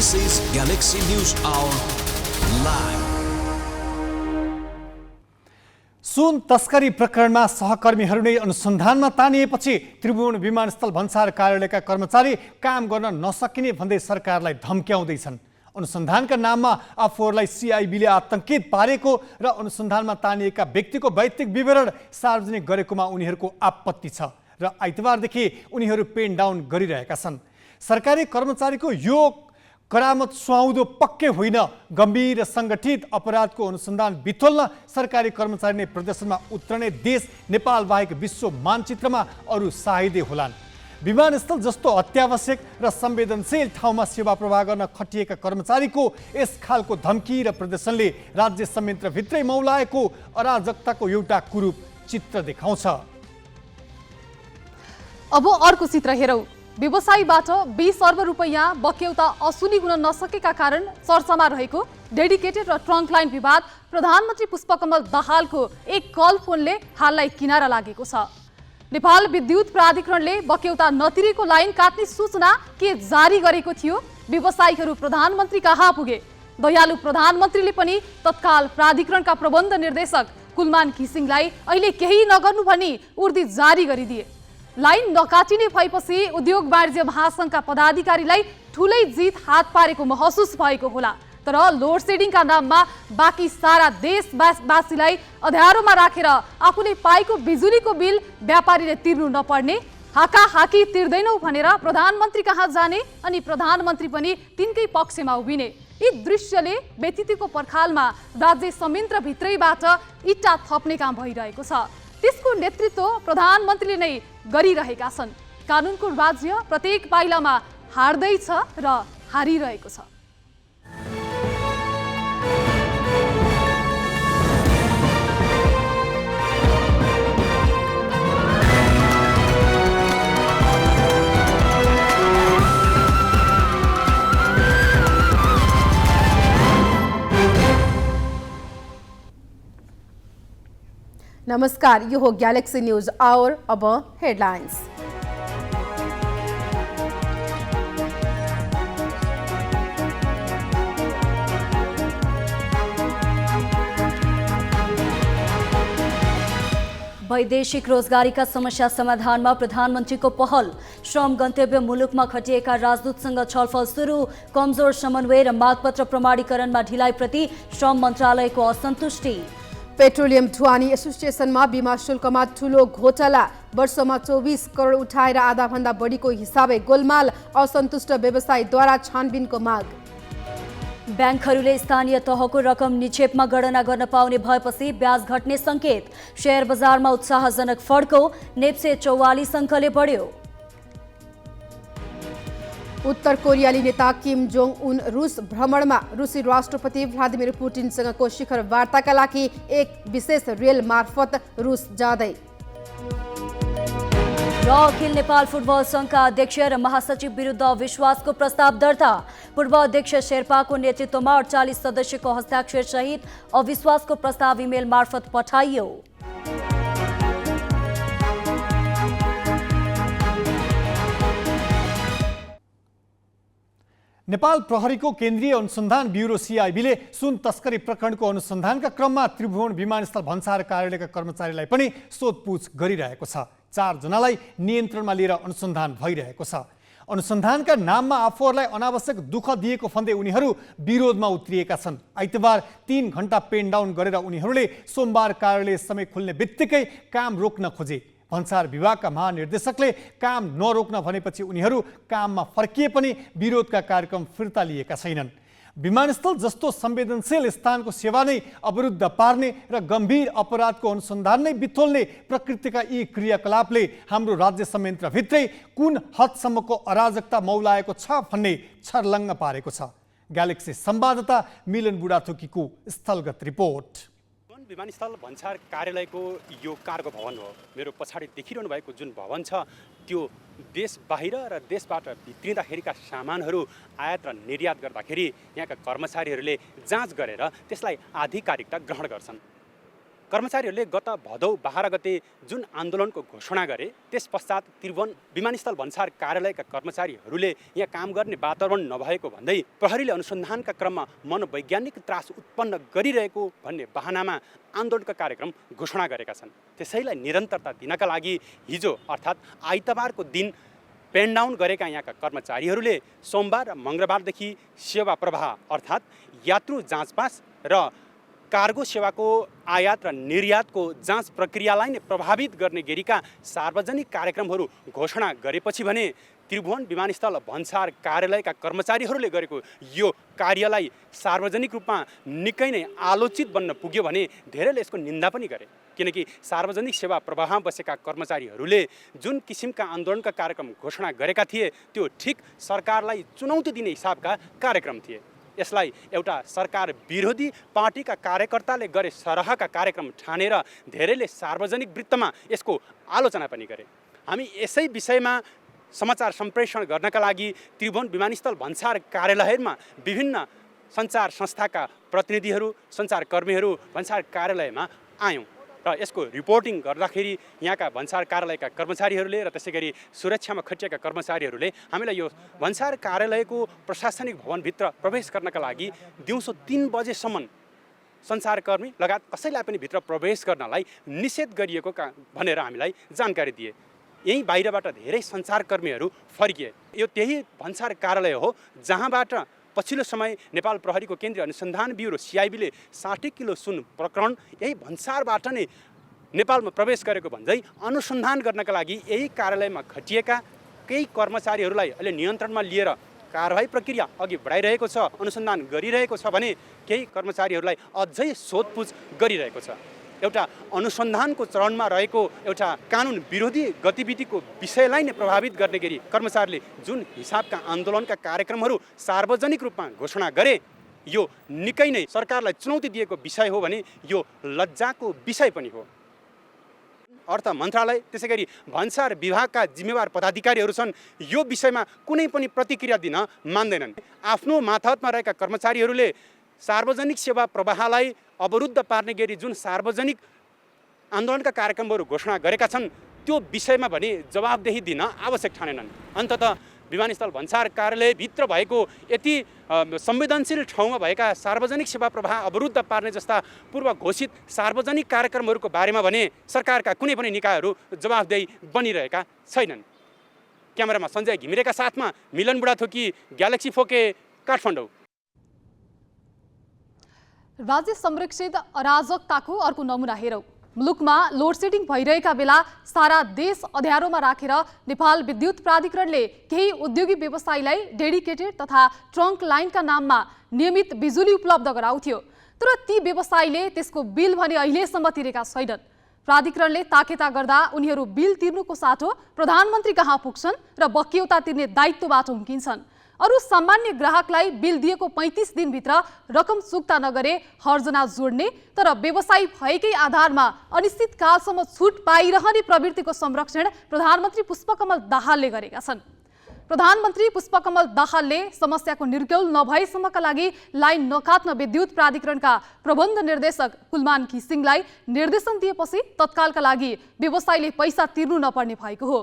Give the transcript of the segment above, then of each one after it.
This is Galaxy News Hour live. सुन तस्करी प्रकरणमा सहकर्मीहरू नै अनुसन्धानमा तानिएपछि त्रिभुवन विमानस्थल भन्सार कार्यालयका कर्मचारी काम गर्न नसकिने भन्दै सरकारलाई धम्क्याउँदैछन्। अनुसन्धानका नाममा आफूहरूलाई सिआइबीले आतंकित पारेको र अनुसन्धानमा तानिएका व्यक्तिको वैयक्तिक विवरण सार्वजनिक गरेकोमा उनीहरूको आपत्ति छ र आइतबारदेखि उनीहरू पेन डाउन गरिरहेका छन्। सरकारी कर्मचारीको यो करामत सुहाउँदो पक्कै होइन। गम्भीर सङ्गठित अपराधको अनुसन्धान बिथोल्न सरकारी कर्मचारी नै प्रदर्शनमा उत्रने देश नेपाल बाहेक विश्व मानचित्रमा अरू साहिदे होलान्। विमानस्थल जस्तो अत्यावश्यक र संवेदनशील ठाउँमा सेवा प्रवाह गर्न खटिएका कर्मचारीको यस खालको धम्की र प्रदर्शनले राज्य संयन्त्रभित्रै मौलाएको अराजकताको एउटा कुरूप चित्र देखाउँछ। अब अर्को चित्र हेरौँ। व्यवसायीबाट 20 अर्ब रुपैयाँ बक्यौता असुली हुन नसकेका कारण चर्चामा रहेको डेडिकेटेड र ट्रङ्क लाइन विवाद प्रधानमन्त्री पुष्पकमल दाहालको एक कल फोनले हाललाई किनारा लागेको छ। नेपाल विद्युत प्राधिकरणले बक्यौता नतिरेको लाइन काट्ने सूचना के जारी गरेको थियो। व्यवसायीहरू प्रधानमन्त्री कहाँ पुगे। दयालु प्रधानमन्त्रीले पनि तत्काल प्राधिकरणका प्रबन्ध निर्देशक कुलमान घिसिङलाई अहिले केही नगर्नु भनी उर्दी जारी गरिदिए। लाइन नकाटिने भएपछि उद्योग वाणिज्य महासङ्घका पदाधिकारीलाई ठुलै जित हात पारेको महसुस भएको होला। तर लोड सेडिङका नाममा बाँकी सारा देशवासीलाई अँध्यारोमा राखेर आफूले पाएको बिजुलीको बिल व्यापारीले तिर्नु नपर्ने, हाकाहाकी तिर्दैनौ भनेर प्रधानमन्त्री कहाँ जाने अनि प्रधानमन्त्री पनि तिनकै पक्षमा उभिने। यी दृश्यले व्यतिथिको पर्खालमा राज्य संयन्त्रभित्रैबाट इट्टा थप्ने काम भइरहेको छ। त्यसको नेतृत्व प्रधानमन्त्रीले नै गरिरहेका छन्। कानुनको राज्य प्रत्येक पाइलामा हार्दैछ र हारिरहेको छ। नमस्कार, यो हो गैलेक्सी न्यूज आवर। अब हेडलाइन्स। वैदेशिक रोजगारीका समस्या समाधानमा प्रधानमन्त्रीको पहल। श्रम गन्तव्य मुलुकमा खटिएका राजदूतसँग छलफल सुरु। कमजोर समन्वय र मागपत्र प्रमाणीकरणमा ढिलाइप्रति श्रम मन्त्रालयको असन्तुष्टि। पेट्रोलियम ढुवानी एसोसिएसनमा बीमा शुल्कमा ठूलो घोटाला। वर्षमा 24 करोड उठाएर आधाभन्दा बढीको हिसाबे गोलमाल। असन्तुष्ट व्यवसायीद्वारा छानबिनको माग। ब्याङ्कहरूले स्थानीय तहको रकम निक्षेपमा गणना गर्न पाउने भएपछि ब्याज घट्ने सङ्केत। शेयर बजारमा उत्साहजनक फड्को। नेप्से 44 अङ्कले बढ्यो। उत्तर कोरियाली नेता किम जोङ उन रुस भ्रमणमा। रुसी राष्ट्रपति भ्लादिमिर पुटिनसँगको शिखर वार्ताका लागि एक विशेष रेल मार्फत रुस जाँदै। र अखिल नेपाल फुटबल सङ्घका अध्यक्ष र महासचिव विरुद्ध अविश्वासको प्रस्ताव दर्ता। पूर्व अध्यक्ष शेर्पाको नेतृत्वमा 48 सदस्यको हस्ताक्षर सहित अविश्वासको प्रस्ताव इमेल मार्फत पठाइयो। नेपाल प्रहरीको केन्द्रीय अनुसन्धान ब्युरो सिआइबीले सुन तस्करी प्रकरणको अनुसन्धानका क्रममा त्रिभुवन विमानस्थल भन्सार कार्यालयका कर्मचारीलाई पनि सोधपुछ गरिरहेको छ। 4 जनालाई नियन्त्रणमा लिएर अनुसन्धान भइरहेको छ। अनुसन्धानका नाममा आफूहरूलाई अनावश्यक दुःख दिएको भन्दै उनीहरू विरोधमा उत्रिएका छन्। आइतबार 3 घण्टा पेन डाउन गरेर उनीहरूले सोमबार कार्यालय समय खुल्ने बित्तिकै काम रोक्न खोजे। भन्सार विभागका महानिर्देशकले काम नरोक्न भनेपछि उनीहरू काममा फर्किए पनि विरोधका कार्यक्रम फिर्ता लिएका छैनन्। विमानस्थल जस्तो संवेदनशील स्थानको सेवा नै अवरुद्ध पार्ने र गम्भीर अपराधको अनुसन्धान नै बिथोल्ने प्रकृतिका यी क्रियाकलापले हाम्रो राज्य संयन्त्रभित्रै कुन हदसम्मको अराजकता मौलाएको छ भन्ने छर्लङ्ग पारेको छ। ग्यालेक्सी संवाददाता मिलन बुढाथोकीको स्थलगत रिपोर्ट। विमानस्थल भन्सार कार्यालयको यो कार्गो भवन हो। मेरो पछाडि देखिरहनु भएको जुन भवन छ त्यो देश बाहिर र देशबाट भित्रिँदाखेरिका सामानहरू आयात र निर्यात गर्दाखेरि यहाँका कर्मचारीहरूले जाँच गरेर त्यसलाई आधिकारिकता ग्रहण गर्छन्। कर्मचारीहरूले गत भदौ 12 गते जुन आन्दोलनको घोषणा गरे त्यस पश्चात त्रिभुवन विमानस्थल भन्सार कार्यालयका कर्मचारीहरूले यहाँ काम गर्ने वातावरण नभएको भन्दै प्रहरीले अनुसन्धानका क्रममा मनोवैज्ञानिक त्रास उत्पन्न गरिरहेको भन्ने बहानामा आन्दोलनका कार्यक्रम घोषणा गरेका छन्। त्यसैलाई निरन्तरता दिनका लागि हिजो अर्थात् आइतबारको दिन पेन डाउन गरेका यहाँका कर्मचारीहरूले सोमबार र मङ्गलबारदेखि सेवा प्रवाह अर्थात् यात्रु जाँचपास र कार्गो सेवाको आयात र निर्यातको जाँच प्रक्रियालाई नै प्रभावित गर्ने गरीका सार्वजनिक कार्यक्रमहरू घोषणा गरेपछि भने त्रिभुवन विमानस्थल भन्सार कार्यालयका कर्मचारीहरूले गरेको यो कार्यलाई सार्वजनिक रूपमा निकै नै आलोचित बन्न पुग्यो भने धेरैले यसको निन्दा पनि गरे। किनकि सार्वजनिक सेवा प्रवाहमा बसेका कर्मचारीहरूले जुन किसिमका आन्दोलनका कार्यक्रम घोषणा गरेका थिए त्यो ठिक सरकारलाई चुनौती दिने हिसाबका कार्यक्रम थिए। यसलाई एउटा सरकार विरोधी पार्टीका कार्यकर्ताले गरे सरहका कार्यक्रम ठानेर धेरैले सार्वजनिक वृत्तमा यसको आलोचना पनि गरे। हामी यसै विषयमा समाचार सम्प्रेषण गर्नका लागि त्रिभुवन विमानस्थल भन्सार कार्यालयमा विभिन्न सञ्चार संस्थाका प्रतिनिधिहरू सञ्चारकर्मीहरू भन्सार कार्यालयमा आयौँ र यसको रिपोर्टिङ गर्दाखेरि यहाँका भन्सार कार्यालयका कर्मचारीहरूले र त्यसै गरी सुरक्षामा खटिएका कर्मचारीहरूले हामीलाई यो भन्सार कार्यालयको प्रशासनिक भवनभित्र प्रवेश गर्नका लागि दिउँसो 3 बजेसम्म सञ्चारकर्मी लगायत कसैलाई पनि भित्र प्रवेश गर्नलाई निषेध गरिएको भनेर हामीलाई जानकारी दिए। यही बाहिरबाट धेरै सञ्चारकर्मीहरू फर्किए। यो त्यही भन्सार कार्यालय हो जहाँबाट पछिल्लो समय नेपाल प्रहरीको केन्द्रीय अनुसन्धान ब्युरो CIB ले 60 किलो सुन प्रकरण यही भन्सारबाट नै नेपालमा प्रवेश गरेको भन्दै अनुसन्धान गर्नका लागि यही कार्यालयमा खटिएका केही कर्मचारीहरूलाई अहिले नियन्त्रणमा लिएर कारबाही प्रक्रिया अघि बढाइरहेको छ, अनुसन्धान गरिरहेको छ भने केही कर्मचारीहरूलाई अझै सोधपुछ गरिरहेको छ। एउटा अनुसन्धानको चरणमा रहेको एउटा कानुन विरोधी गतिविधिको विषयलाई नै प्रभावित गर्ने गरी कर्मचारीले जुन हिसाबका आन्दोलनका कार्यक्रमहरू सार्वजनिक रूपमा घोषणा गरे यो निकै नै सरकारलाई चुनौती दिएको विषय हो भने यो लज्जाको विषय पनि हो। अर्थ मन्त्रालय त्यसै गरी भन्सार विभागका जिम्मेवार पदाधिकारीहरू छन् यो विषयमा कुनै पनि प्रतिक्रिया दिन मान्दैनन्। आफ्नो मातहतमा रहेका कर्मचारीहरूले सार्वजनिक सेवा प्रवाहलाई अवरुद्ध पार्ने गरी जुन सार्वजनिक आन्दोलनका कार्यक्रमहरू घोषणा गरेका छन् त्यो विषयमा भने जवाबदेही दिन आवश्यक ठानेनन्। अन्ततः विमानस्थल भन्सार कार्यालयभित्र भएको यति संवेदनशील ठाउँमा भएका सार्वजनिक सेवा प्रवाह अवरुद्ध पार्ने जस्ता पूर्व घोषित सार्वजनिक कार्यक्रमहरूको बारेमा भने सरकारका कुनै पनि निकायहरू जवाबदेही बनिरहेका छैनन्। क्यामेरामा सञ्जय घिमिरेका साथमा मिलन बुढाथोकी, ग्यालेक्सी फोके, काठमाडौँ। राज्य संरक्षित अराजकताको अर्को नमुना हेरौँ। मुलुकमा लोडसेडिङ भइरहेका बेला सारा देश अँध्यारोमा राखेर नेपाल विद्युत प्राधिकरणले केही उद्योगी व्यवसायीलाई डेडिकेटेड तथा ट्रङ्क लाइनका नाममा नियमित बिजुली उपलब्ध गराउँथ्यो। तर ती व्यवसायीले त्यसको बिल भने अहिलेसम्म तिरेका छैनन्। प्राधिकरणले ताकेता गर्दा उनीहरू बिल तिर्नुको साटो प्रधानमन्त्री कहाँ पुग्छन् र बक्यौता तिर्ने दायित्वबाट उम्किन्छन्। अरू सामान्य ग्राहकलाई बिल दिएको 35 दिनभित्र रकम चुक्ता नगरे हर्जना जोड्ने तर व्यवसायी भएकै आधारमा अनिश्चितकालसम्म छुट पाइरहने प्रवृत्तिको संरक्षण प्रधानमन्त्री पुष्पकमल दाहालले गरेका छन्। प्रधानमन्त्री पुष्पकमल दाहालले समस्याको निर्क्यौल नभएसम्मका लागि लाइन नकाट्न विद्युत प्राधिकरणका प्रबन्ध निर्देशक कुलमान घिसिङलाई निर्देशन दिएपछि तत्कालका लागि व्यवसायीले पैसा तिर्नु नपर्ने भएको हो।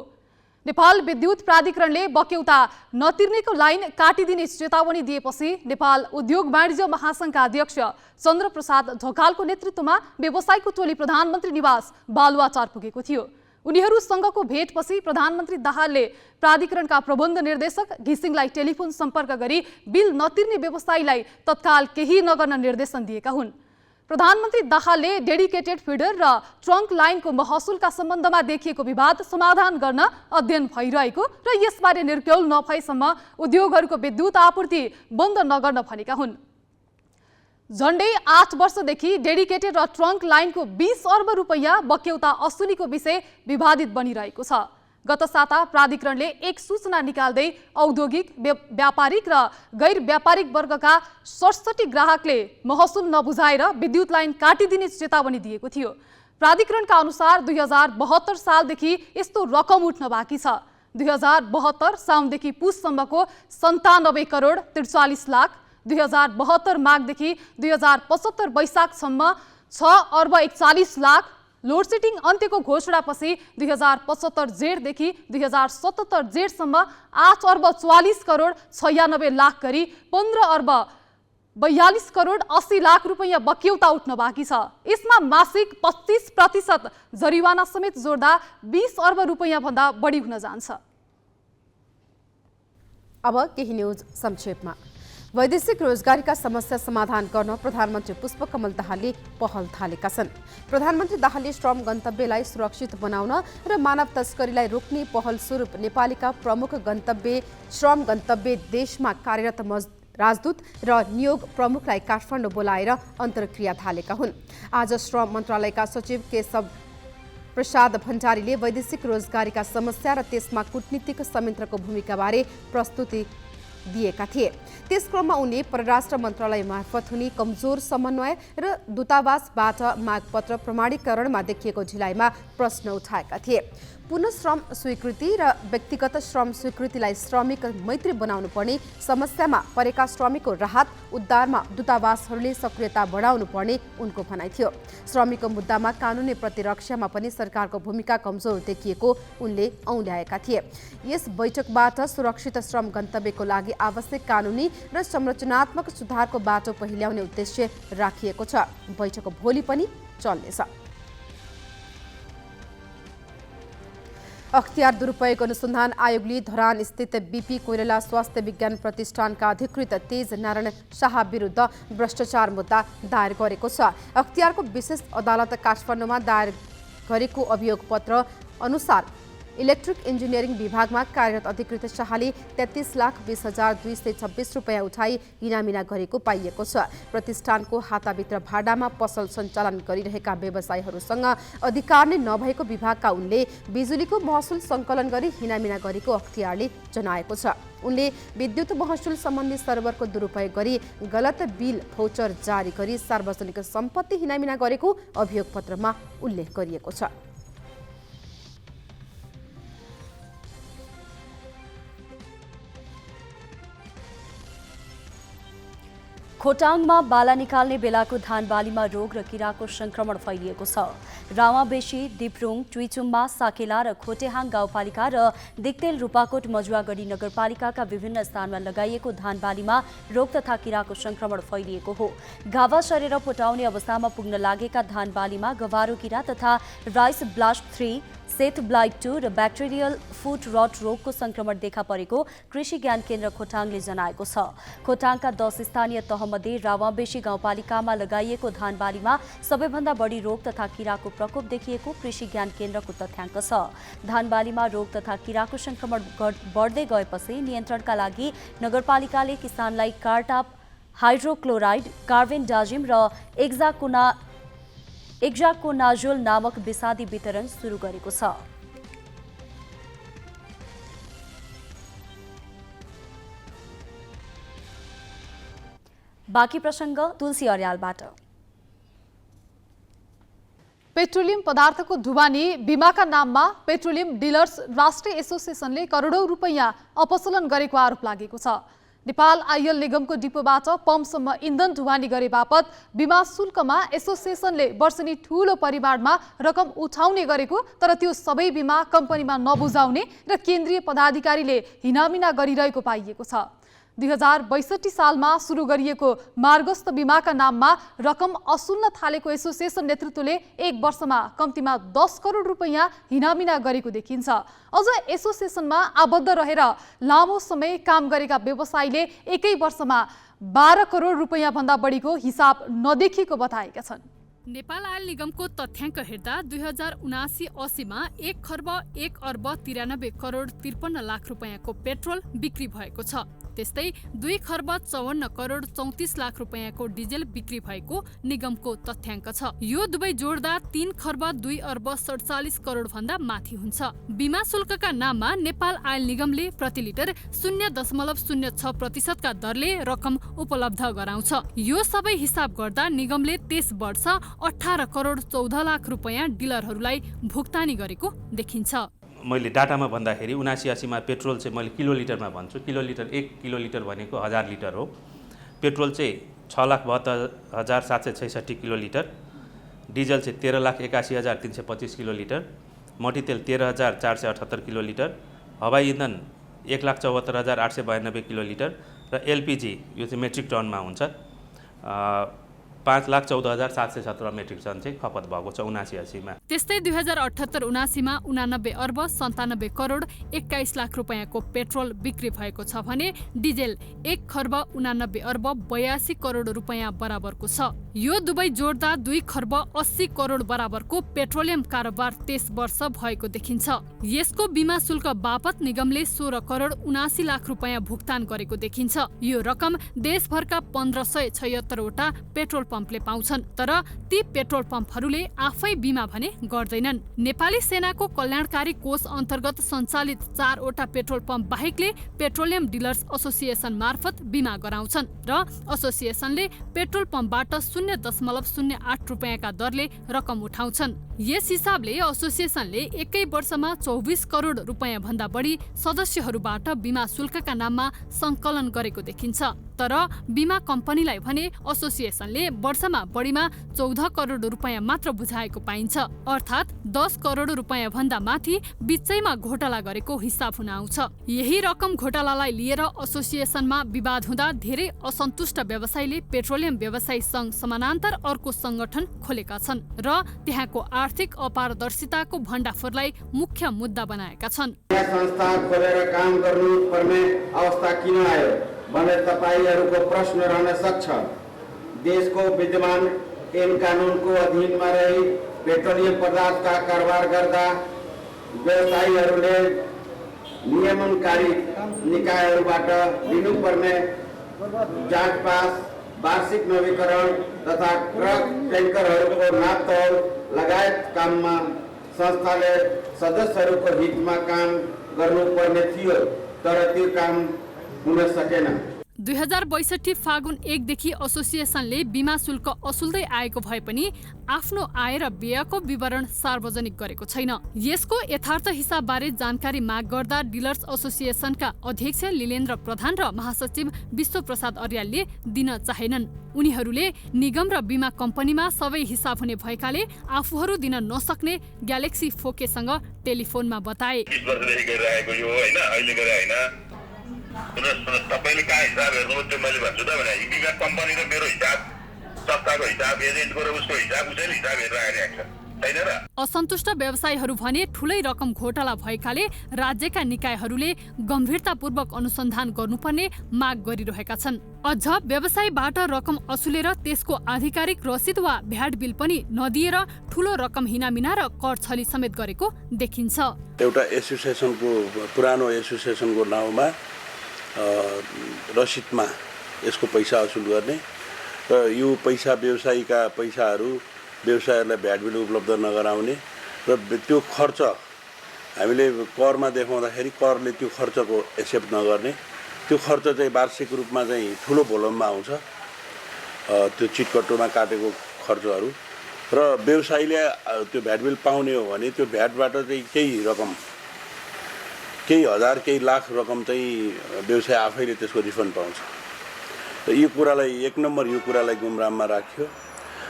नेपाल विद्युत प्राधिकरणले बक्यौता नतिर्नेको लाइन काटिदिने चेतावनी दिएपछि नेपाल उद्योग वाणिज्य महासङ्घका अध्यक्ष चन्द्रप्रसाद ढकालको नेतृत्वमा व्यवसायको टोली प्रधानमन्त्री निवास बालुवाटार पुगेको थियो। उनीहरूसँगको भेटपछि प्रधानमन्त्री दाहालले प्राधिकरणका प्रबन्ध निर्देशक घिसिङलाई टेलिफोन सम्पर्क गरी बिल नतिर्ने व्यवसायीलाई तत्काल केही नगर्न निर्देशन दिएका हुन्। प्रधानमन्त्री दाहालले डेडिकेटेड फिडर र ट्रङ्क लाइनको महसुलका सम्बन्धमा देखिएको विवाद समाधान गर्न अध्ययन भइरहेको र यसबारे निर्क्यौल नभएसम्म उद्योगहरूको विद्युत आपूर्ति बन्द नगर्न भनेका हुन्। झण्डै 8 वर्षदेखि डेडिकेटेड र ट्रङ्क लाइनको 20 अर्ब रुपैयाँ बक्यौता असुलीको विषय विवादित बनिरहेको छ। गत साता प्राधिकरणले एक सूचना निकाल्दै औद्योगिक, व्यापारिक र गैर व्यापारिक वर्गका 67 ग्राहकले महसुल नबुझाएर विद्युत लाइन काटिदिने चेतावनी दिएको थियो। प्राधिकरणका अनुसार 2072 सालदेखि यस्तो रकम उठ्न बाँकी छ। 2072 साउनदेखि पुससम्मको 97 करोड 43 लाख, 2072 माघदेखि 2075 वैशाखसम्म 6,41,00,000 लोड सेडिङ अन्त्यको घोषणापछि 2075 जेठदेखि 2077 जेठसम्म 8,44,96,00,000 गरी 15,42,80,00,000 रुपैयाँ बक्यौता उठ्न बाँकी छ। यसमा मासिक 25% जरिवाना समेत जोड्दा 20 अर्ब रुपैयाँ भन्दा बढी हुन जान्छ। अब केही न्यूज संक्षेपमा। वैदेशिक रोजगारीका समस्या समाधान गर्न प्रधानमन्त्री पुष्पकमल दाहालले पहल थालेका छन्। प्रधानमन्त्री दाहालले श्रम गन्तव्यलाई सुरक्षित बनाउन र मानव तस्करीलाई रोक्ने पहल स्वरूप नेपालीका प्रमुख गन्तव्य श्रम गन्तव्य देशमा कार्यरत राजदूत र नियोग प्रमुखलाई काठमाडौँ बोलाएर अन्तर्क्रिया थालेका हुन्। आज श्रम मन्त्रालयका सचिव केशव प्रसाद भण्डारीले वैदेशिक रोजगारीका समस्या र त्यसमा कूटनीतिक संयन्त्रको भूमिकाबारे प्रस्तुति दिएका थिए। त्यस क्रममा उनले परराष्ट्र मन्त्रालय मार्फत हुने कमजोर समन्वय र दूतावासबाट मागपत्र प्रमाणीकरणमा देखिएको ढिलाइमा प्रश्न उठाएका थिए। पुनः श्रम स्वीकृति र व्यक्तिगत श्रम स्वीकृतिलाई श्रमिक मैत्री बनाउनु पर्ने, समस्यामा परेका श्रमिकको राहत उद्धारमा दूतावासहरूले सक्रियता बढाउनु पर्ने उनको भनाइ थियो। श्रमिकको मुद्दामा कानुनी प्रतिरक्षामा पनि सरकारको भूमिका कमजोर देखिएको उनले औल्याएका थिए। यस बैठकबाट सुरक्षित श्रम गन्तव्यको लागि आवश्यक कानुनी र संरचनात्मक सुधारको बाटो पहिल्याउने उद्देश्य राखिएको छ। बैठक भोलि पनि चल्नेछ। अख्तियार दुरुपयोग अनुसन्धान आयोगले धरान स्थित बीपी कोइराला स्वास्थ्य विज्ञान प्रतिष्ठानका अधिकृत तेज नारायण शाह विरुद्ध भ्रष्टाचार मुद्दा दायर गरेको छ। अख्तियारको विशेष अदालत काठमाडौँमा दायर गरेको अभियोग पत्र अनुसार इलेक्ट्रिक इन्जिनियरिङ विभागमा कार्यरत अधिकृत शाहले 33,20,226 रुपैयाँ उठाई हिनामिना गरेको पाइएको छ। प्रतिष्ठानको हाताभित्र भाडामा पसल सञ्चालन गरिरहेका व्यवसायीहरूसँग अधिकार नै नभएको विभागका उनले बिजुलीको महसुल सङ्कलन गरी हिनामिना गरेको अख्तियारले जनाएको छ। उनले विद्युत महसुल सम्बन्धी सर्भरको दुरुपयोग गरी गलत बिल भौचर जारी गरी सार्वजनिक सम्पत्ति हिनामिना गरेको अभियोग पत्रमा उल्लेख गरिएको छ। खोटाङमा बाला निकाल्ने बेलाको धान बालीमा रोग र किराको संक्रमण फैलिएको छ। रामाबेशी, दिप्रुङ, ट्विचुम्मा, साकेला र खोटेहाङ गाउँपालिका र दिक्तेल, रूपाकोट, मजुवागढी नगरपालिकाका विभिन्न स्थानमा लगाइएको धान बालीमा रोग तथा किराको संक्रमण फैलिएको हो। घावा सरेर पोटाउने अवस्थामा पुग्न लागेका धान बालीमा गवारो किरा तथा राइस ब्लास्ट 3, सेथ ब्लाइट 2 र ब्याक्टेरियल फुट रट रोगको संक्रमण देखा परेको कृषि ज्ञान केन्द्र खोटाङले जनाएको छ। खोटाङका 10 स्थानीय तहमध्ये रावाबेशी गाउँपालिकामा लगाइएको धान बालीमा सबैभन्दा बढी रोग तथा किराको प्रकोप देखिएको कृषि ज्ञान केन्द्रको तथ्याङ्क छ। धान बालीमा रोग तथा किराको संक्रमण बढ्दै गएपछि नियन्त्रणका लागि नगरपालिकाले किसानलाई कार्टाप हाइड्रोक्लोराइड, कार्बेन्डाजिम र एक्जाकोनाजोल नामक विषादी वितरण सुरु गरेको छ। बाँकी प्रसङ्ग तुलसी अर्यालबाट। पेट्रोलियम पदार्थको ढुवानी बीमाका नाममा पेट्रोलियम डिलर्स राष्ट्रिय एसोसिएसनले करोडौं रुपैयाँ अपसलन गरेको आरोप लागेको छ। नेपाल आइएल निगमको डिपोबाट पम्पसम्म इन्धन ढुवानी गरे बापत बीमा शुल्कमा एसोसिएसनले वर्षेनी ठूलो परिमाणमा रकम उठाउने गरेको, तर त्यो सबै बीमा कम्पनीमा नबुझाउने र केन्द्रीय पदाधिकारीले हिनामिना गरिरहेको पाइएको छ। 2062 सालमा सुरु गरिएको मार्गस्थ बीमाका नाममा रकम असुल्न थालेको एसोसिएसन नेतृत्वले एक वर्षमा कम्तीमा 10 करोड रुपैयाँ हिनामिना गरेको देखिन्छ। अझ एसोसिएसनमा आबद्ध रहेर लामो समय काम गरेका व्यवसायीले एकै वर्षमा 12 करोड रुपैयाँ भन्दा बढीको हिसाब नदेखिएको बताएका छन्। नेपाल आयल निगमको तथ्याङ्क हेर्दा 2079-80 मा 1 खर्ब 1 अर्ब 93 करोड 53 लाख रुपैयाँको पेट्रोल बिक्री भएको छ। त्यस्तै 2 खर्ब 54 करोड 34 लाख रुपैयाँको डिजेल बिक्री भएको निगमको तथ्याङ्क छ। यो दुवै जोड्दा 3 खर्ब 2 अर्ब 47 करोड भन्दा माथि हुन्छ। बीमा शुल्कका नाममा नेपाल आयल निगमले प्रति लिटर 0.06% का दरले रकम उपलब्ध गराउँछ। यो सबै हिसाब गर्दा निगमले त्यस वर्ष 18 करोड 14 लाख रुपैयाँ डिलरहरूलाई भुक्तानी गरेको देखिन्छ। मैले डाटामा भन्दाखेरि 79-80 मा पेट्रोल चाहिँ मैले किलोलिटरमा भन्छु, किलोलिटर 1 किलोलिटर भनेको 1000 लिटर हो। पेट्रोल चाहिँ 6,72,766 किलोलिटर डिजल चाहिँ 13,81,325 किलोलिटर, मट्टीतेल 13,478 किलोलिटर, हवाई इन्धन 1,74,892 किलोलिटर र एलपिजी यो चाहिँ मेट्रिक टनमा हुन्छ 5,14,717 मेट्रिक टन चाहिँ खपत भएको छ 79-80मा। त्यस्तै 2078-79मा 89 अर्ब 97 करोड 21 लाख रुपैयाँको पेट्रोल बिक्री भएको छ भने डिजेल 1 खर्ब 89 अर्ब 82 करोड रुपैयाँ बराबरको छ। यो दुवै जोड्दा 2 खर्ब 80 करोड बराबरको पेट्रोलियम कारोबार त्यस वर्ष भएको देखिन्छ। यसको बीमा शुल्क बापत निगमले 16 करोड 79 लाख रुपैयाँ भुक्तान गरेको देखिन्छ। यो रकम देशभरका 1576 वटा पेट्रोल पम्पले पाउँछन्, तर ती पेट्रोल पम्पहरूले आफै बीमा भने गर्दैनन्। नेपाली सेनाको कल्याणकारी कोष अन्तर्गत सञ्चालित 4 वटा पेट्रोल पम्प बाहेकले पेट्रोलियम डिलर्स एसोसिएसन मार्फत बीमा गराउँछन् र एसोसिएसनले पेट्रोल पम्पबाट 0.08 रुपैयाँका दरले रकम उठाउँछन्। यस हिसाबले एसोसिएसनले एकै वर्षमा 24 करोड रुपैयाँ भन्दा बढी सदस्यहरूबाट बीमा शुल्कका नाममा सङ्कलन गरेको देखिन्छ। तर बीमा कम्पनीलाई भने एसोसिएसनले वर्षमा बढीमा 14 करोड रुपैयाँ मात्र बुझाएको पाइन्छ, अर्थात् 10 करोड रुपैयाँ भन्दा माथि बिचैमा घोटाला गरेको हिसाब हुन आउँछ। यही रकम घोटालालाई लिएर एसोसिएसनमा विवाद हुँदा धेरै असन्तुष्ट व्यवसायीले पेट्रोलियम व्यवसायी सङ्घ समानान्तर अर्को सङ्गठन खोलेका छन् र त्यहाँको आर्थिक अपारदर्शिताको भण्डाफोरलाई मुख्य मुद्दा बनाएका छन्। संस्था खोलेर काम गर्नुपर्ने अवस्था किन आयो भनेर तपाईहरूको प्रश्न रहन सक्छ। देशको विद्यमान ऐन कानुनको अधीनमा रही पेट्रोलियम पदार्थका कारोबार गर्दा व्यवसायीहरूले नियमनकारी निकायहरूबाट लिनुपर्ने जाँच पास, वार्षिक नवीकरण तथा ट्रक ट्याङ्करहरूको नापतोल लगायत काममा संस्थाले सदस्यहरूको हितमा काम गर्नुपर्ने थियो, तर त्यो काम हुन सकेन। 2062 फागुन 1 देखि एसोसिएसनले बीमा शुल्क असुल्दै आएको भए पनि आफ्नो आय र व्ययको विवरण सार्वजनिक गरेको छैन। यसको यथार्थ हिसाबबारे जानकारी माग गर्दा डिलर्स एसोसिएसनका अध्यक्ष लीलेन्द्र प्रधान र महासचिव विश्वप्रसाद अर्यालले दिन चाहेनन्। उनीहरूले निगम र बीमा कम्पनीमा सबै हिसाब हुने भएकाले आफूहरू दिन नसक्ने ग्यालेक्सी फोकेसँग टेलिफोनमा बताए। तपाईले कहाँ हिसाब हेर्नु त्यो मैले भन्छु त भने बिमा कम्पनी र मेरो हिसाब, संस्थाको हिसाब, एजेन्टको र उसको हिसाब उसैले हिसाब हेरेर आइरहेको छ। असन्तुष्ट व्यवसायीहरू भने ठूलै रकम घोटाला भएकाले राज्यका निकायहरूले गम्भीरतापूर्वक अनुसन्धान गर्नुपर्ने माग गरिरहेका छन्। अझ व्यवसायीबाट रकम असुलेर त्यसको आधिकारिक रसिद वा भ्याट बिल पनि नदिएर ठूलो रकम हिनामिना र कर छली समेत गरेको देखिन्छ। एउटा एसोसिएसनको पुरानो एसोसिएसनको नाउँमा रसिदमा यसको पैसा असुल गर्ने र यो पैसा व्यवसायीका पैसाहरू व्यवसायहरूलाई भ्याट बिल उपलब्ध नगराउने र त्यो खर्च हामीले करमा देखाउँदाखेरि करले त्यो खर्चको एक्सेप्ट नगर्ने, त्यो खर्च चाहिँ वार्षिक रूपमा चाहिँ ठुलो भोलममा आउँछ त्यो चिटकट्टोमा काटेको खर्चहरू र व्यवसायीले त्यो भ्याट बिल पाउने हो भने त्यो भ्याटबाट चाहिँ केही रकम, केही हजार केही लाख रकम चाहिँ व्यवसाय आफैले त्यसको रिफन्ड पाउँछ। र यो कुरालाई एक नम्बर यो कुरालाई गुमराममा राख्यो।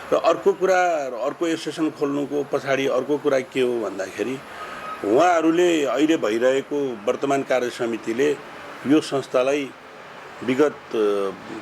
र अर्को कुरा, अर्को एसोसिएसन खोल्नुको पछाडि अर्को कुरा के हो भन्दाखेरि उहाँहरूले अहिले भइरहेको वर्तमान कार्य समितिले यो संस्थालाई विगत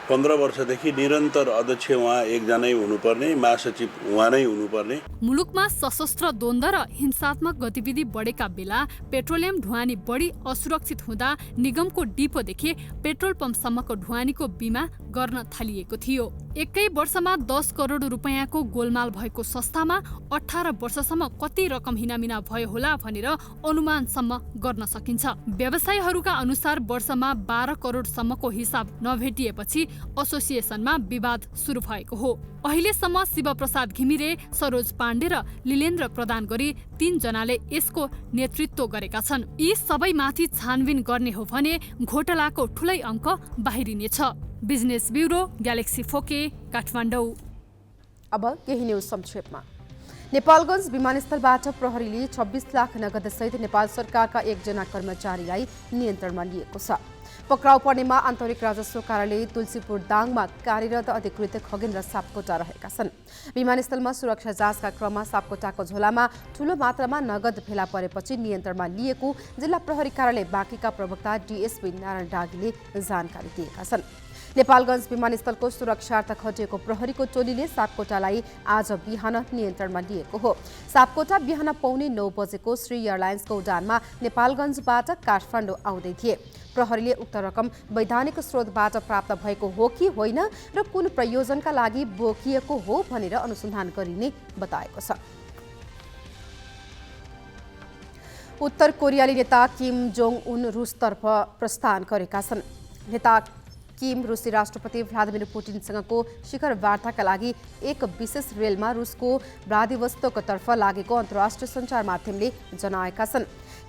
15 वर्षदेखि निरन्तर अध्यक्ष उहाँ एकजना हुनुपर्ने, महासचिव उहाँ नै हुनुपर्ने। मुलुकमा सशस्त्र द्वन्द्व र हिंसात्मक गतिविधि बढेका बेला पेट्रोलियम ढुवानी बढी असुरक्षित हुँदा निगमको डिपोदेखि पेट्रोल पम्पसम्मको ढुवानीको बीमा गर्न थालिएको थियो। एकै वर्षमा 10 करोड रुपैयाँको गोलमाल भएको संस्थामा 18 वर्षसम्म कति रकम हिनामिना भयो होला भनेर अनुमानसम्म गर्न सकिन्छ। व्यवसायीहरूका अनुसार वर्षमा 12 करोडसम्मको हिसाब नभेटिएपछि एसोसिएसनमा विवाद सुरु भएको हो। अहिलेसम्म शिवप्रसाद घिमिरे, सरोज पाण्डे र लीलेन्द्र प्रदान गरी 3 जनाले यसको नेतृत्व गरेका छन्। यी सबैमाथि छानबिन गर्ने हो भने घोटालाको ठूलै अङ्क बाहिरिनेछ। Business bureau, galaxy Phoke, Kathmandu. अब केही न्युज संक्षेपमा। नेपालगञ्ज विमानस्थलबाट प्रहरीले 26 लाख नगदसहित नेपाल सरकारका 1 जना कर्मचारीलाई नियन्त्रणमा लिएको छ। पक्राउ पर्नेमा आन्तरिक राजस्व कार्यालय तुलसीपुर दाङमा कार्यरत अधिकृत खगेन्द्र सापकोटा रहेका छन्। विमानस्थलमा सुरक्षा जाँचका क्रममा सापकोटाको झोलामा ठूलो मात्रामा नगद फेला परेपछि नियन्त्रणमा लिएको जिल्ला प्रहरी कार्यालय बाँकीका प्रवक्ता डीएसपी नारायण डागीले जानकारी दिएका छन्। नेपालगञ्ज विमानस्थलको सुरक्षार्थ खटिएको प्रहरीको टोलीले सापकोटालाई आज बिहान नियन्त्रणमा लिएको हो। सापकोटा बिहान पौने 9 बजेको श्री एयरलाइन्सको उडानमा नेपालगञ्जबाट काठमाडौँ आउँदै थिए। प्रहरीले उक्त रकम वैधानिक स्रोतबाट प्राप्त भएको हो कि होइन र कुन प्रयोजनका लागि बोकिएको हो भनेर अनुसन्धान गरिने बताएको छ। उत्तर कोरियाली नेता किम जोङ उन रुसतर्फ प्रस्थान गरेका छन्। नेता किम रुसी राष्ट्रपति भ्लादिमिर पुटिनसँगको शिखर वार्ताका लागि एक विशेष रेलमा रुसको भ्लादिवोस्तोकतर्फ लागेको अन्तर्राष्ट्रिय सञ्चार माध्यमले जनाएका छन्।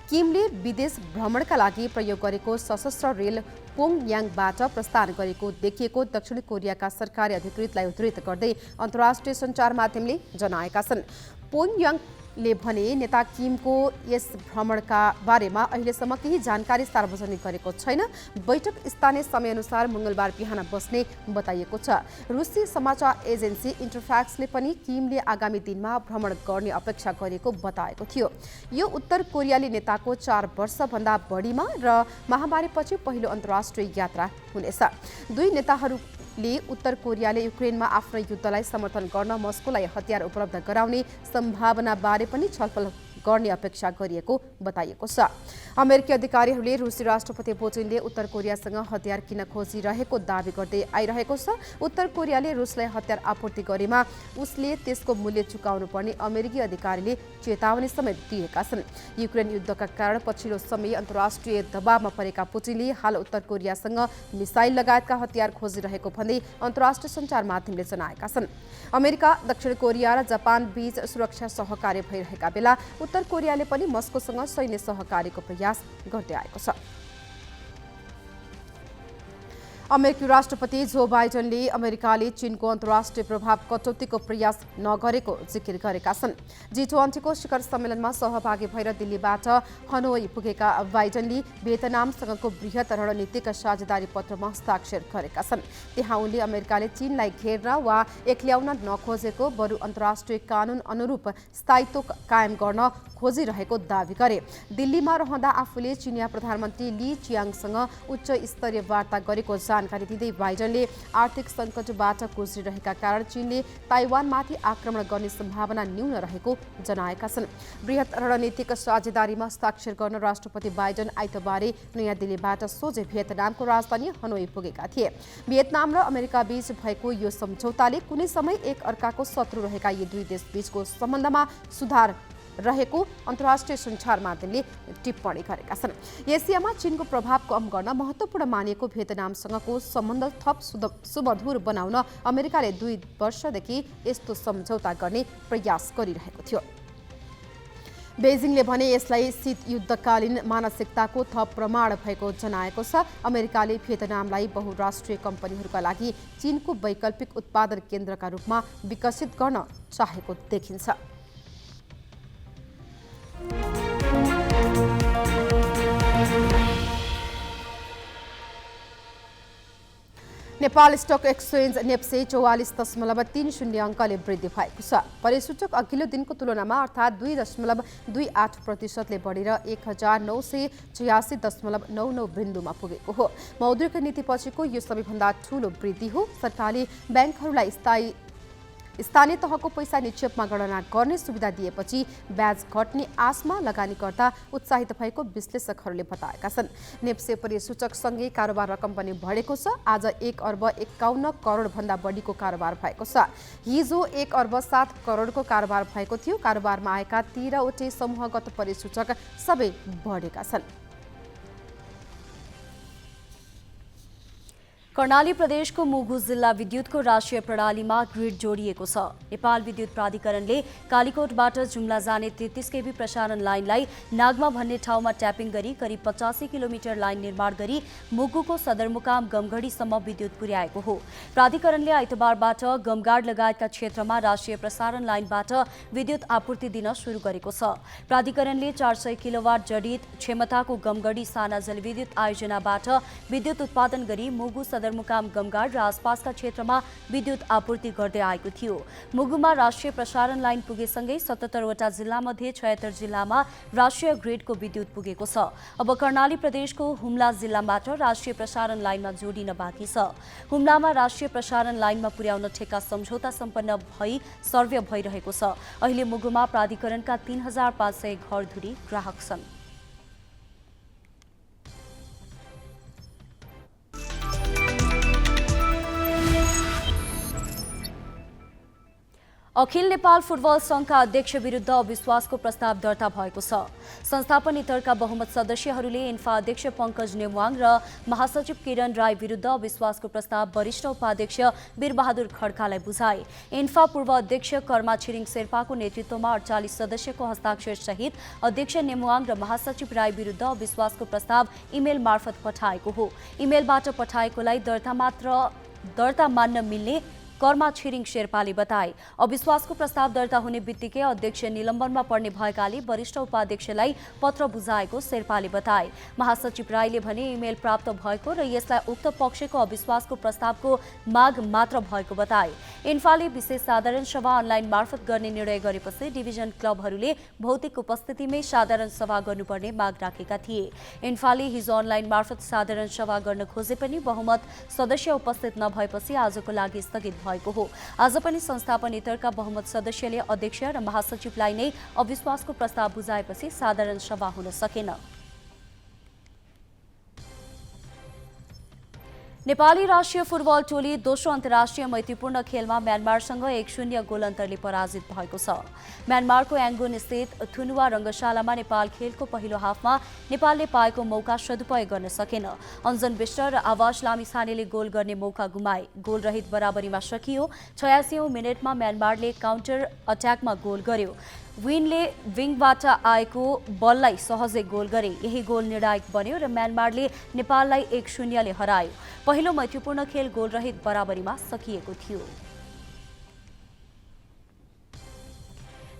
किमले विदेश भ्रमणका लागि प्रयोग गरेको सशस्त्र रेल पोङयाङबाट प्रस्थान गरेको देखिएको दक्षिण कोरियाका सरकारी अधिकृतलाई उद्धृत गर्दै अन्तर्राष्ट्रिय सञ्चार माध्यमले जनाएका छन्। पोङयाङले भने नेता किमको यस भ्रमणका बारेमा अहिलेसम्म केही जानकारी सार्वजनिक गरेको छैन। बैठक स्थानीय समयअनुसार मंगलबार बिहान बस्ने बताइएको छ। रुसी समाचार एजेन्सी इन्टरफ्याक्सले पनि किमले आगामी दिनमा भ्रमण गर्ने अपेक्षा गरेको बताएको थियो। यो उत्तर कोरियाली नेताको 4 वर्षभन्दा बढीमा र महामारीपछि पहिलो अन्तर्राष्ट्रिय यात्रा हुनेछ। दुई नेताहरूले उत्तर कोरियाले युक्रेनमा आफ्नो युद्धलाई समर्थन गर्न मस्कोलाई हतियार उपलब्ध गराउने सम्भावना बारे पनि छलफल गर्ने अपेक्षा गरिएको बताइएको छ। अमेरिकी अधिकारीहरूले रुसी राष्ट्रपति पुटिनले उत्तर कोरियासँग हतियार किन खोजिरहेको दावी गर्दै आइरहेको छ। उत्तर कोरियाले रुसलाई हतियार आपूर्ति गरेमा उसले त्यसको मूल्य चुकाउनु पर्ने अमेरिकी अधिकारीले चेतावनी समेत दिएका छन्। युक्रेन युद्धका कारण पछिल्लो समय अन्तर्राष्ट्रिय दबावमा परेका पुटिनले हाल उत्तर कोरियासँग मिसाइल लगायतका हतियार खोजिरहेको भन्दै अन्तर्राष्ट्रिय सञ्चार माध्यमले जनाएका छन्। अमेरिका, दक्षिण कोरिया र जापान बीच सुरक्षा सहकार्य भइरहेका बेला उत्तर कोरियाले पनि मस्कोसँग सैन्य सहकार्यको प्रयास गर्दै आएको छ। अमेरिकी राष्ट्रपति जो बाइडेनले अमेरिकाले चीनको अन्तर्राष्ट्रिय प्रभाव कटौतीको प्रयास नगरेको जिकिर गरेका छन्। G20 को शिखर सम्मेलनमा सहभागी भएर दिल्लीबाट हनोई पुगेका बाइडेनले भियतनामसँगको बृहत रणनीतिक साझेदारी पत्रमा हस्ताक्षर गरेका छन्। त्यहाँ उनले अमेरिकाले चीनलाई घेर्न वा एक्ल्याउन नखोजेको बरु अन्तर्राष्ट्रिय कानून अनुरूप स्थायित्व कायम गर्न खोजिरहेको दावी गरे। दिल्लीमा रहँदा आफूले चिनिया प्रधानमन्त्री ली चियाङसँग उच्च स्तरीय वार्ता गरेको जानकारी दिँदै बाइडेनले आर्थिक सङ्कटबाट गुज्रिरहेका कारण चीनले ताइवानमाथि आक्रमण गर्ने सम्भावना न्यून रहेको जनाएका छन्। बृहत रणनीतिक साझेदारीमा हस्ताक्षर गर्न राष्ट्रपति बाइडेन आइतबारे नयाँ दिल्लीबाट सोझै भियतनामको राजधानी हनोई पुगेका थिए। भियतनाम र अमेरिका बीच भएको यो सम्झौताले कुनै समय एक अर्काको शत्रु रहेका यी दुई देश बीचको सम्बन्धमा सुधार रहेको अन्तर्राष्ट्रिय सञ्चार माध्यमले टिप्पणी गरेका छन्। एसियामा चीनको प्रभाव कम गर्न महत्त्वपूर्ण मानिएको भियतनामसँगको सम्बन्ध थप सुमधुर बनाउन अमेरिकाले 2 वर्षदेखि यस्तो सम्झौता गर्ने प्रयास गरिरहेको थियो। बेजिङले भने यसलाई शीत युद्धकालीन मानसिकताको थप प्रमाण भएको जनाएको छ। अमेरिकाले भियतनामलाई बहुराष्ट्रिय कम्पनीहरूका लागि चीनको वैकल्पिक उत्पादन केन्द्रका रूपमा विकसित गर्न चाहेको देखिन्छ। नेपाल स्टक एक्सचेन्ज नेप्से 44.30 अङ्कले वृद्धि भएको छ। परिसूचक अघिल्लो दिनको तुलनामा अर्थात् 2.28%ले बढेर 1986.99 बिन्दुमा पुगेको हो। मौद्रिक नीतिपछिको यो सबैभन्दा ठूलो वृद्धि हो। सरकारले ब्याङ्कहरूलाई स्थानीय तहको पैसा निक्षेपमा गणना गर्ने सुविधा दिएपछि ब्याज घट्ने आशमा लगानीकर्ता उत्साहित भएको विश्लेषकहरूले बताएका छन्। नेप्से परिसूचकसँगै कारोबार रकम पनि बढेको छ। आज 1 अर्ब 51 करोड भन्दा बढीको कारोबार भएको छ। हिजो 1 अर्ब 7 करोडको कारोबार भएको थियो। कारोबारमा आएका 13वटै समूहगत परिसूचक सबै बढेका छन्। कर्णाली प्रदेशको मुगु जिल्ला विद्युतको राष्ट्रिय प्रणालीमा ग्रिड जोडिएको छ। नेपाल विद्युत प्राधिकरणले कालीकोटबाट जुम्ला जाने 33 केबी प्रसारण लाइनलाई नागमा भन्ने ठाउँमा ट्यापिङ गरी करिब 85 किलोमिटर लाइन निर्माण गरी मुगुको सदरमुकाम गमगढीसम्म विद्युत पुर्याएको हो। प्राधिकरणले आइतबारबाट गमगाड लगायतका क्षेत्रमा राष्ट्रिय प्रसारण लाइनबाट विद्युत आपूर्ति दिन सुरु गरेको छ। प्राधिकरणले 400 किलोवाट जडित क्षमताको गमगढी साना जलविद्युत आयोजनाबाट विद्युत उत्पादन गरी मुगु सदरमुकाम गमगाड र आसपासका क्षेत्रमा विद्युत आपूर्ति गर्दै आएको थियो। मुगुमा राष्ट्रिय प्रसारण लाइन पुगेसँगै 77 वटा जिल्लामध्ये 76 जिल्लामा राष्ट्रिय ग्रिडको विद्युत पुगेको छ। अब कर्णाली प्रदेशको हुम्ला जिल्लाबाट राष्ट्रिय प्रसारण लाइनमा जोडिन बाँकी छ। हुम्लामा राष्ट्रिय प्रसारण लाइनमा पुर्याउन ठेक्का सम्झौता सम्पन्न भई सर्वे भइरहेको छ। अहिले मुगुमा प्राधिकरणका 3500 घरधुरी ग्राहक छन्। अखिल नेपाल फुटबल संघका अध्यक्ष विरुद्ध अविश्वासको प्रस्ताव दर्ता भएको छ। संस्थापन इतरका बहुमत सदस्यहरूले इन्फा अध्यक्ष पंकज नेमवाङ र महासचिव किरण राई विरुद्ध अविश्वासको प्रस्ताव वरिष्ठ उपाध्यक्ष वीरबहादुर खड्कालाई बुझाए। इन्फा पूर्व अध्यक्ष कर्मा छिरिङ शेर्पाको नेतृत्वमा 48 सदस्यको हस्ताक्षर सहित अध्यक्ष नेमवाङ र महासचिव राई विरुद्ध अविश्वासको प्रस्ताव इमेल मार्फत पठाएको हो। इमेलबाट पठाएकोलाई दर्ता मान्न मिल्ने कर्मा छिरिङ शेर्पाले बताए। अविश्वासको प्रस्ताव दर्ता हुने बित्तिकै अध्यक्ष निलम्बनमा पर्ने भएकाले वरिष्ठ उपाध्यक्षलाई पत्र बुझाएको शेर्पाले बताए। महासचिव राईले भने इमेल प्राप्त भएको र यसलाई उक्त पक्षको अविश्वासको प्रस्तावको माग मात्र भएको बताए। इन्फाले विशेष साधारण सभा अनलाइन मार्फत गर्ने निर्णय गरेपछि डिभिजन क्लबहरूले भौतिक उपस्थितिमै साधारण सभा गर्नुपर्ने माग राखेका थिए। इन्फाले हिजो अनलाइन मार्फत साधारण सभा गर्न खोजे पनि बहुमत सदस्य उपस्थित नभएपछि आजको लागि स्थगित भएको हो। आज पनि संस्थापन इतरका बहुमत सदस्यले अध्यक्ष र महासचिवलाई नै अविश्वासको प्रस्ताव बुझाएपछि साधारण सभा हुन सकेन। नेपाली राष्ट्रिय फुटबल टोली दोस्रो अन्तर्राष्ट्रिय मैत्रीपूर्ण खेलमा म्यानमारसँग 1-0 गोल अन्तरले पराजित भएको छ। म्यानमारको याङ्गुन स्थित थुनुवा रङ्गशालामा नेपाल खेलको पहिलो हाफमा नेपालले पाएको मौका सदुपयोग गर्न सकेन। अन्जन बिष्ट र आवाज लामिछानेले गोल गर्ने मौका गुमाए। गोल रहित बराबरीमा सकियो। 86औं मिनेटमा म्यानमारले काउन्टर अट्याकमा गोल गर्यो। विनले विङबाट आएको बललाई सहजै गोल गरे। यही गोल निर्णायक बन्यो र म्यानमारले नेपाललाई 1-0 ले हरायो। पहिलो मैत्रीपूर्ण खेल गोलरहित बराबरीमा सकिएको थियो।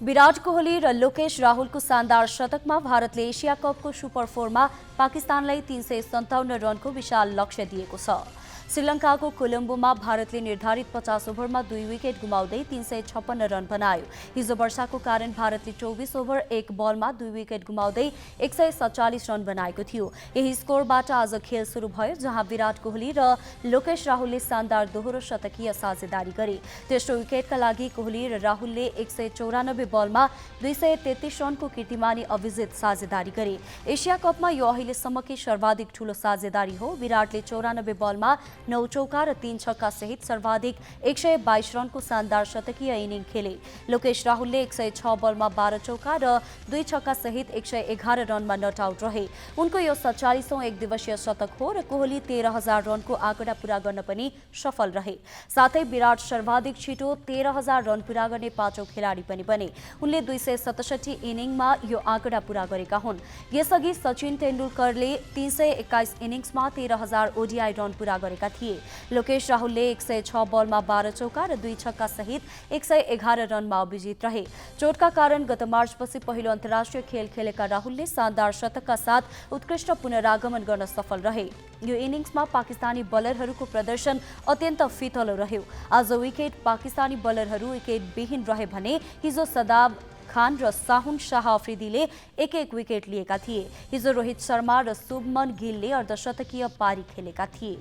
विराट कोहली र लोकेश राहुलको शानदार शतकमा भारतले एसिया कपको सुपर 4 मा पाकिस्तानलाई 357 रनको विशाल लक्ष्य दिएको छ। श्रीलङ्काको कोलम्बोमा भारतले निर्धारित 50 ओभरमा 2 विकेट गुमाउँदै 356 रन बनायो। हिजो वर्षाको कारण भारतले 24 ओभर 1 बलमा 2 विकेट गुमाउँदै 147 रन बनाएको थियो। यही स्कोरबाट आज खेल सुरु भयो, जहाँ विराट कोहली र लोकेश राहुलले शानदार दोहोरो शतकीय साझेदारी गरे। तेस्रो विकेटका लागि कोहली र राहुलले 194 बलमा 233 रनको कीर्तिमानी अभिजित साझेदारी गरे। एसिया कपमा यो अहिलेसम्मकै सर्वाधिक ठूलो साझेदारी हो। विराटले 94 बलमा 9 चौका र 3 छक्का सहित सर्वाधिक 122 रनको शानदार शतकीय इनिङ खेले। लोकेश राहुलले 106 बलमा 12 चौका र 2 छक्का सहित 111 रनमा नट आउट रहे। उनको यो 47औं एक दिवसीय शतक हो र कोहली 13,000 रनको आँकडा पूरा गर्न पनि सफल रहे। साथै विराट सर्वाधिक छिटो 13,000 रन पूरा गर्ने 5औं खेलाडी पनि बने। उनले 267 इनिङमा यो आँकडा पूरा गरेका हुन्। यसअघि सचिन तेन्दुलकरले 321 इनिङ्समा 13,000 ओडिआई रन पूरा गरेका थिए। लोकेश राहुलले 106 बलमा 12 चौका र 2 छक्का सहित 111 रनमा अभिजित रहे। चोटका कारण गत मार्चपछि पहिलो अन्तर्राष्ट्रिय खेल खेलेका राहुलले शानदार शतकका साथ उत्कृष्ट पुनरागमन गर्न सफल रहे। यो इनिङ्समा पाकिस्तानी बलरहरूको प्रदर्शन अत्यन्त फितलो रह्यो। आज विकेट पाकिस्तानी बलरहरू विकेटविहीन रहे भने हिजो सदाब खान र साहुन शाह अफ्रिदीले एक विकेट लिएका थिए। हिजो रोहित शर्मा र शुभमन गिलले अर्धशतकीय पारी खेलेका थिए।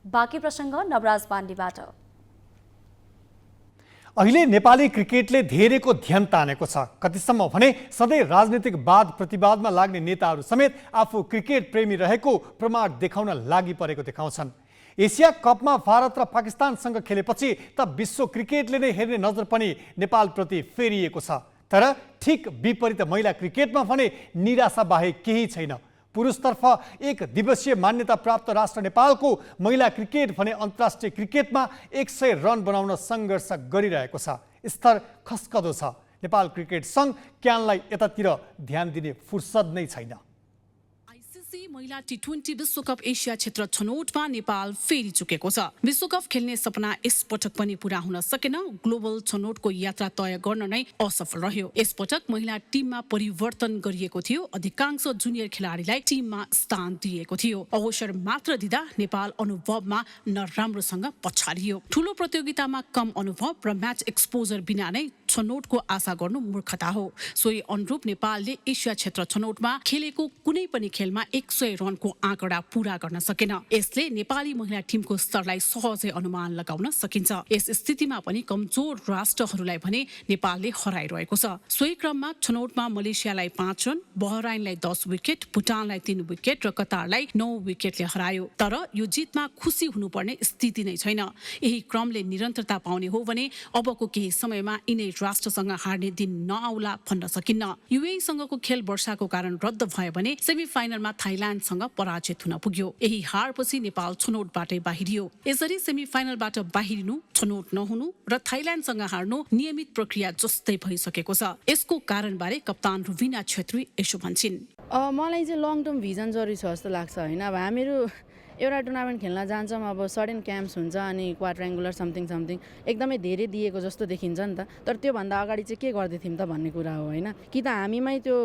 बाँकी प्रसङ्ग नवराज पाण्डेबाट। अहिले नेपाली क्रिकेटले धेरैको ध्यान तानेको छ। कतिसम्म भने सधैँ राजनीतिक वाद प्रतिवादमा लाग्ने नेताहरू समेत आफू क्रिकेट प्रेमी रहेको प्रमाण देखाउन लागि परेको देखाउँछन्। एसिया कपमा भारत र पाकिस्तानसँग खेलेपछि त विश्व क्रिकेटले नै हेर्ने नजर पनि नेपालप्रति फेरिएको छ। तर ठिक विपरीत महिला क्रिकेटमा भने निराशा बाहेक केही छैन। पुरुषतर्फ एक दिवसीय मान्यता प्राप्त राष्ट्र नेपालको महिला क्रिकेट भने अन्तर्राष्ट्रिय क्रिकेटमा 100 रन बनाउन सङ्घर्ष गरिरहेको छ। स्तर खस्कदो छ। नेपाल क्रिकेट सङ्घ क्यानलाई यतातिर ध्यान दिने फुर्सद नै छैन। महिला टी20 विश्वकप एसिया क्षेत्र छनौटमा नेपाल फेरिचुकेको छ। विश्वकप खेल्ने सपना यसपटक पनि पूरा हुन सकेन। ग्लोबल छनौटको यात्रा तय गर्न नै असफल रह्यो। यसपटक महिला टिममा परिवर्तन गरिएको थियो। अधिकांश जुनियर खेलाडीलाई टिममा स्थान दिएको थियो। अवसर मात्र दिँदा नेपाल अनुभवमा नराम्रोसँग पछाडियो। ठूलो प्रतियोगितामा कम अनुभव र म्याच एक्सपोजर बिना नै छनौटको आशा गर्नु मूर्खता हो। सोही अनुरूप नेपालले एसिया क्षेत्र छनौटमा खेलेको कुनै पनि खेलमा 100 रनको आँकडा पूरा गर्न सकेन। यसले नेपाली महिला टिमको स्तरलाई सहजै अनुमान लगाउन सकिन्छ। यस स्थितिमा पनि कमजोर राष्ट्रहरूलाई भने नेपालले हराइरहेको छ। सोही क्रममा छनौटमा मलेसियालाई 5 रन, बहराइनलाई 10 विकेट, भुटानलाई 3 विकेट र कतारलाई 9 विकेटले हरायो। तर यो जितमा खुसी हुनुपर्ने स्थिति नै छैन। यही क्रमले निरन्तरता पाउने हो भने अबको केही समयमा यिनै राष्ट्रसँग हार्ने दिन नआउला भन्न सकिन्न। युएई सँगको खेल वर्षाको कारण रद्द भयो भने सेमिफाइनलमा थाइल्यान्डसँग पराजित हुन पुग्यो। यही हारपछि नेपाल छनौटबाटै बाहिरियो। यसरी सेमिफाइनलबाट बाहिरिनु, छनौट नहुनु र थाइल्यान्डसँग हार्नु नियमित प्रक्रिया जस्तै भइसकेको छ। यसको कारणबारे कप्तान रुबिना छेत्री यसो भन्छिन्। मलाई चाहिँ लङ टर्म भिजन जरुरी छ जस्तो लाग्छ हैन। अब हामीहरू एउटा टुर्नामेन्ट खेल्न जान्छौँ, अब सडन क्याम्प्स हुन्छ अनि क्वाड्रेङ्गुलर समथिङ एकदमै धेरै दिएको जस्तो देखिन्छ नि त। तर त्योभन्दा अगाडि चाहिँ के गर्दै थियौँ त भन्ने कुरा हो होइन। कि त हामीमै त्यो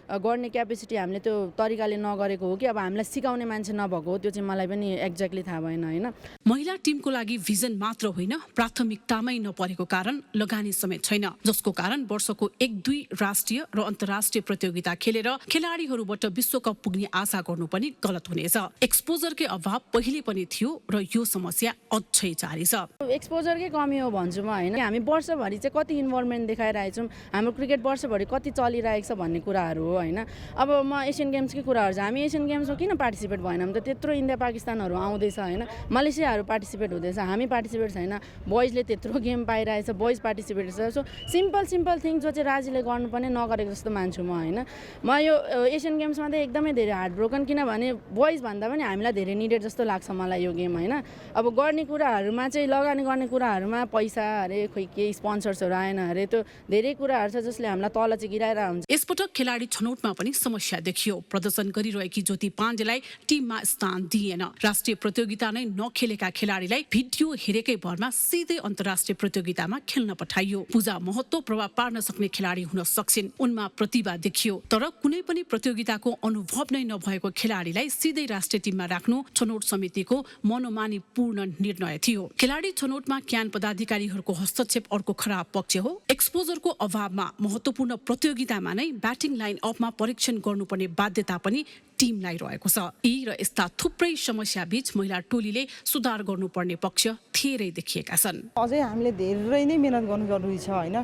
गर्ने क्यापेसिटी हामीले त्यो तरिकाले नगरेको हो कि अब हामीलाई सिकाउने मान्छे नभएको हो, त्यो चाहिँ मलाई पनि एक्ज्याक्टली थाहा भएन होइन। महिला टिमको लागि भिजन मात्र होइन, प्राथमिकतामै नपरेको कारण लगानी समेत छैन, जसको कारण वर्षको 1-2 राष्ट्रिय र अन्तर्राष्ट्रिय प्रतियोगिता खेलेर खेलाडीहरूबाट विश्वकप पुग्ने आशा गर्नु पनि गलत हुनेछ। एक्सपोजरकै अभाव पहिले पनि थियो र यो समस्या अझै जारी छ। एक्सपोजरकै कमी हो भन्छु म होइन। हामी वर्षभरि चाहिँ कति इन्भल्भमेन्ट देखाइरहेछौँ, हाम्रो क्रिकेट वर्षभरि कति चलिरहेको छ भन्ने कुराहरू हो होइन। अब म एसियन गेम्सकै कुराहरू छ, हामी एसियन गेम्समा किन पार्टिसिपेट भएनौँ त? त्यत्रो इन्डिया पाकिस्तानहरू आउँदैछ होइन, मलेसियाहरू पार्टिसिपेट हुँदैछ, हामी पार्टिसिपेट छैन। बोइजले त्यत्रो गेम पाइरहेछ, बोइज पार्टिसिपेट छ। सो सिम्पल थिङ जो चाहिँ राज्यले गर्नुपर्ने नगरेको जस्तो मान्छु म होइन। म यो एसियन गेम्समा चाहिँ एकदमै धेरै हार्ट ब्रोकन, किनभने बोइज भन्दा पनि हामीलाई धेरै निडेड जस्तो लाग्छ मलाई यो गेम होइन। अब गर्ने कुराहरूमा चाहिँ लगानी गर्ने कुराहरूमा पैसा अरे खोइ के स्पोन्सर्सहरू आएन अरे, त्यो धेरै कुराहरू छ जसले हामीलाई तल चाहिँ गिराएर हुन्छ। यसपटक खेलाडी छनौटमा पनि समस्या देखियो। प्रदर्शन गरिरहेकी ज्योति पाण्डेलाई टिममा स्थान दिएन। राष्ट्रिय प्रतियोगिता नै नखेलेका खेलाडीलाई भिडियो हेरेकै भरमा सिधै अन्तर्राष्ट्रिय प्रतियोगितामा खेल्न पठाइयो। पूजा महत्त्व प्रभाव पार्न सक्ने खेलाडी हुन सक्छिन्, उनमा प्रतिभा देखियो। तर कुनै पनि प्रतियोगिताको अनुभव नै नभएको खेलाडीलाई सिधै राष्ट्रिय टिममा राख्नु छनौट समितिको मनोमानी पूर्ण निर्णय थियो। खेलाडी छनौटमा क्यान पदाधिकारीहरूको हस्तक्षेप अर्को खराब पक्ष हो। एक्सपोजरको अभावमा महत्त्वपूर्ण प्रतियोगितामा नै ब्याटिङ लाइन अपमा परीक्षण गर्नुपर्ने बाध्यता पनि टिमलाई रहेको छ। यी र यस्ता थुप्रै समस्या बीच महिला टोलीले सुधार गर्नुपर्ने पक्ष धेरै देखिएका छन्। अझै हामीले धेरै नै मेहनत गर्नु जरुरी छ होइन।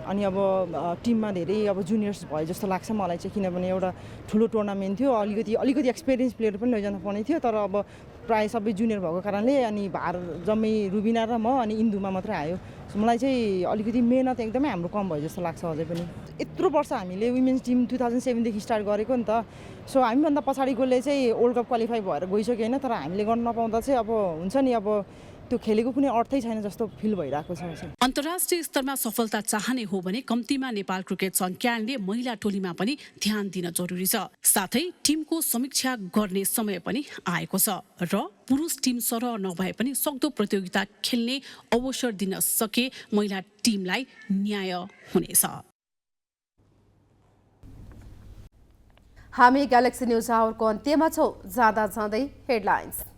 अनि अब टिममा धेरै अब जुनियर्स भयो जस्तो लाग्छ मलाई चाहिँ, किनभने एउटा ठुलो टुर्नामेन्ट थियो, अलिकति एक्सपिरियन्स प्लेयर पनि लैजानु पर्ने थियो। तर अब प्रायः सबै जुनियर भएको कारणले अनि भार जम्मै रुबिना र म अनि इन्दुमा मात्रै आयो। मलाई चाहिँ अलिकति मेहनत एकदमै हाम्रो कम भयो जस्तो लाग्छ अझै पनि। यत्रो वर्ष हामीले वुमेन्स टिम 2007 देखि स्टार्ट गरेको नि त। सो हामीभन्दा पछाडिकोले चाहिँ वर्ल्ड कप क्वालिफाई भएर गइसक्यो होइन। तर हामीले गर्न नपाउँदा चाहिँ अब हुन्छ नि, अब त्यो खेलेको कुनै अर्थै छैन जस्तो फिल भइरहेको छ। अन्तर्राष्ट्रिय स्तरमा सफलता चाहने हो भने कम्तीमा नेपाल क्रिकेट सङ्घ क्यानले महिला टोलीमा पनि ध्यान दिन जरुरी छ। साथै टिमको समीक्षा गर्ने समय पनि आएको छ र पुरुष टिम सरह नभए पनि सक्दो प्रतियोगिता खेल्ने अवसर दिन सके महिला टिमलाई न्याय हुनेछ। हामी ग्यालेक्सी न्युज आवरको अन्त्यमा छौँ। जाँदा जाँदै हेडलाइन्स।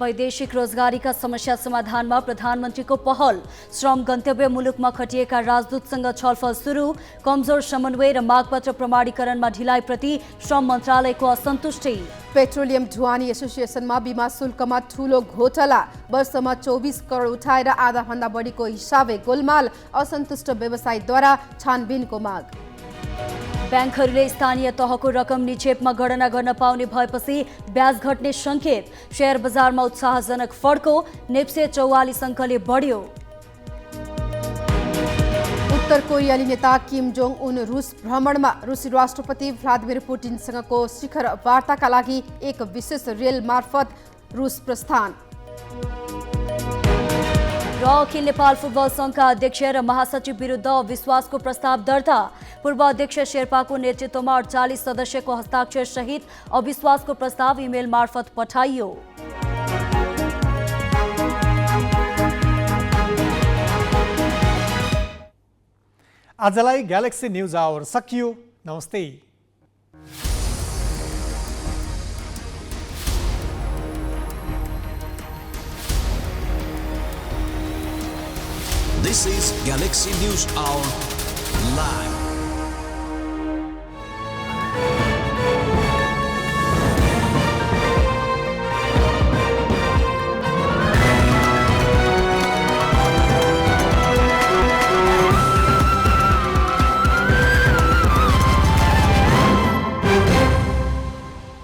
वैदेशिक रोजगारीका समस्या समाधानमा प्रधानमन्त्रीको पहल। श्रम गन्तव्य मुलुकमा खटिएका राजदूतसँग छलफल सुरु। कमजोर समन्वय र मागपत्र प्रमाणीकरणमा ढिलाइप्रति श्रम मन्त्रालयको असन्तुष्टि। पेट्रोलियम ढुवानी एसोसिएसनमा बिमा शुल्कमा ठूलो घोटाला। वर्षमा 24 करोड उठाएर आधाभन्दा बढीको हिसाबे गोलमाल। असन्तुष्ट व्यवसायीद्वारा छानबिनको माग। ब्याङ्कहरूले स्थानीय तहको रकम निक्षेपमा गणना गर्न पाउने भएपछि ब्याज घट्ने सङ्केत। शेयर बजारमा उत्साहजनक फड्को। नेप्से 44 अङ्कले बढ्यो। उत्तर कोरियाली नेता किम जोङ उन रुस भ्रमणमा। रुसी राष्ट्रपति भ्लादिमिर पुटिनसँगको शिखर वार्ताका लागि एक विशेष रेल मार्फत रुस प्रस्थान। र अखिल नेपाल फुटबल सङ्घका अध्यक्ष र महासचिव विरुद्ध अविश्वासको प्रस्ताव दर्ता। पूर्व अध्यक्ष शेर्पाको नेतृत्वमा 48 सदस्यको हस्ताक्षर सहित अविश्वासको प्रस्ताव इमेल मार्फत पठाइयो। आजलाई ग्यालेक्सी न्युज आवर सकियो। नमस्ते। This is Galaxy News Hour Live.